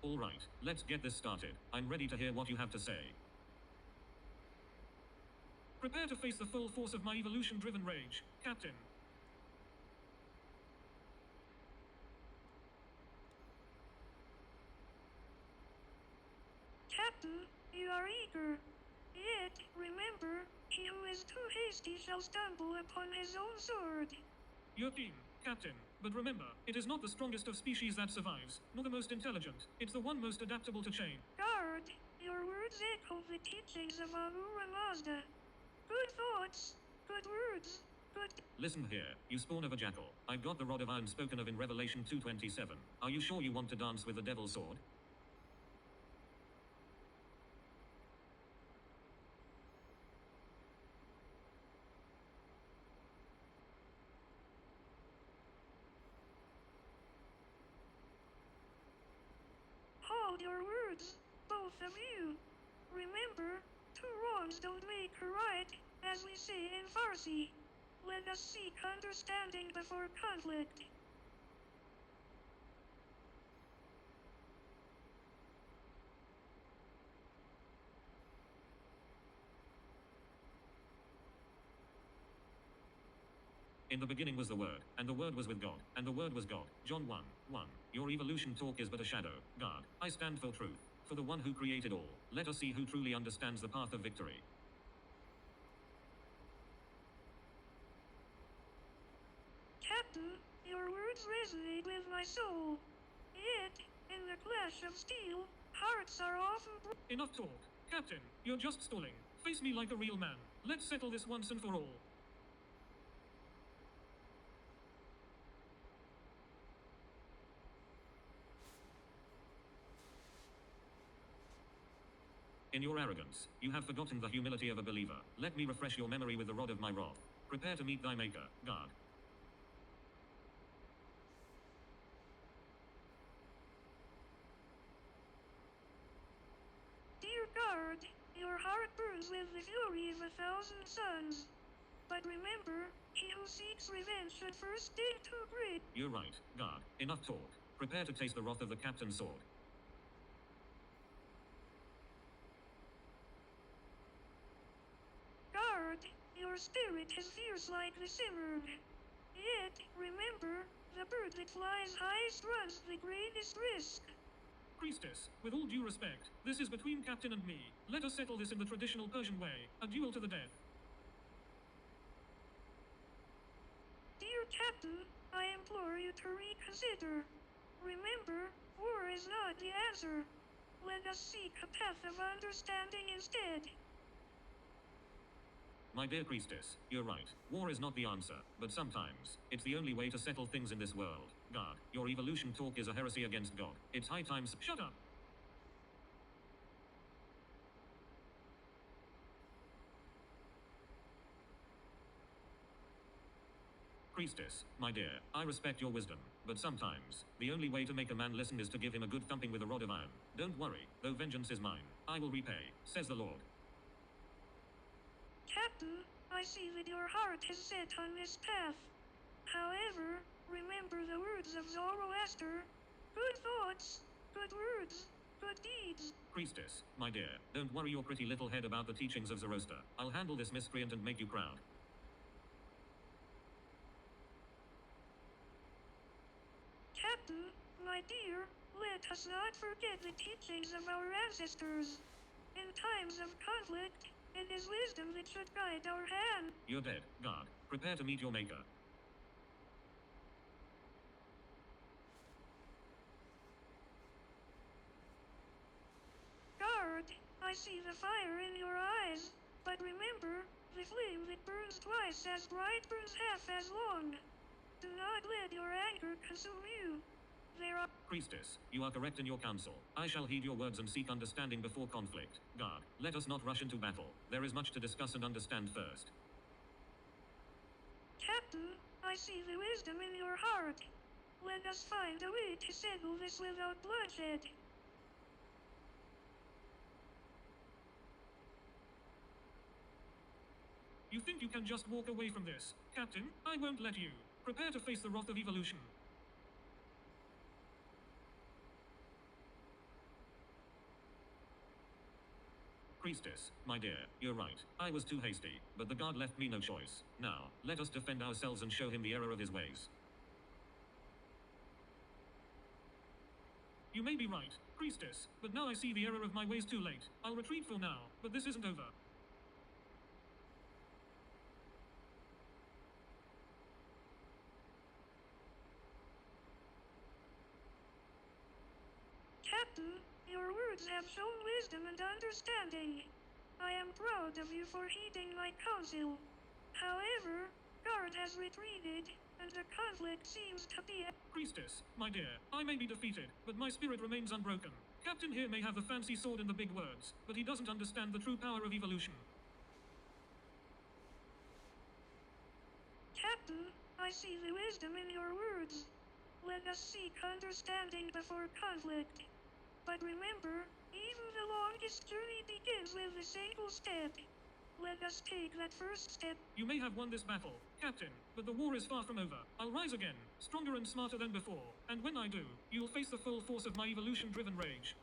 All right, let's get this started. I'm ready to hear what you have to say. Prepare to face the full force of my evolution-driven rage, Captain. Captain, you are eager. Yet, remember, he who is too hasty shall stumble upon his own sword. You're keen, Captain, but remember, it is not the strongest of species that survives, nor the most intelligent. It's the one most adaptable to change. Guard, your words echo the teachings of Ahura Mazda. Good thoughts, good words, good... Listen here, you spawn of a jackal. I've got the rod of iron spoken of in Revelation 2:27. Are you sure you want to dance with the devil's sword? Hold your words, both of you. Remember, two wrongs don't make a right, as we say in Farsi. Let us seek understanding before conflict. In the beginning was the Word, and the Word was with God, and the Word was God. John 1:1. Your evolution talk is but a shadow. God, I stand for truth, for the one who created all. Let us see who truly understands the path of victory. Captain, your words resonate with my soul. Yet, in the clash of steel, hearts are often Enough talk. Captain, you're just stalling. Face me like a real man. Let's settle this once and for all. In your arrogance, you have forgotten the humility of a believer. Let me refresh your memory with the rod of my wrath. Prepare to meet thy maker, God. Dear guard, your heart burns with the fury of 1,000 suns. But remember, he who seeks revenge should first dig to great. You're right, God. Enough talk. Prepare to taste the wrath of the captain's sword. Guard, your spirit is fierce like the simurgh. Yet, remember, the bird that flies highest runs the greatest risk. Priestess, with all due respect, this is between Captain and me. Let us settle this in the traditional Persian way, a duel to the death. Dear Captain, I implore you to reconsider. Remember, war is not the answer. Let us seek a path of understanding instead. My dear priestess, you're right. War is not the answer, but sometimes, it's the only way to settle things in this world. God, your evolution talk is a heresy against God. It's high time. Shut up! Priestess, my dear, I respect your wisdom, but sometimes, the only way to make a man listen is to give him a good thumping with a rod of iron. Don't worry, though vengeance is mine, I will repay, says the Lord. Captain, I see that your heart is set on this path. However, remember the words of Zoroaster. Good thoughts, good words, good deeds. Priestess, my dear, don't worry your pretty little head about the teachings of Zoroaster. I'll handle this miscreant and make you proud. Captain, my dear, let us not forget the teachings of our ancestors. In times of conflict, it is wisdom that should guide our hand. You're dead, God. Prepare to meet your maker. Guard, I see the fire in your eyes, but remember, the flame that burns twice as bright burns half as long. Do not let your anger consume you. There are... Priestess, you are correct in your counsel. I shall heed your words and seek understanding before conflict. God, let us not rush into battle. There is much to discuss and understand first. Captain, I see the wisdom in your heart. Let us find a way to settle this without bloodshed. You think you can just walk away from this? Captain, I won't let you. Prepare to face the wrath of evolution. Priestess, my dear, you're right. I was too hasty, but the guard left me no choice. Now, let us defend ourselves and show him the error of his ways. You may be right, Priestess, but now I see the error of my ways too late. I'll retreat for now, but this isn't over. Captain, your words have shown wisdom and understanding. I am proud of you for heeding my counsel. However, Guard has retreated, and the conflict seems to be Priestess, my dear, I may be defeated, but my spirit remains unbroken. Captain here may have the fancy sword and the big words, but he doesn't understand the true power of evolution. Captain, I see the wisdom in your words. Let us seek understanding before conflict. But remember, even the longest journey begins with a single step. Let us take that first step. You may have won this battle, Captain, but the war is far from over. I'll rise again, stronger and smarter than before, and when I do, you'll face the full force of my evolution-driven rage.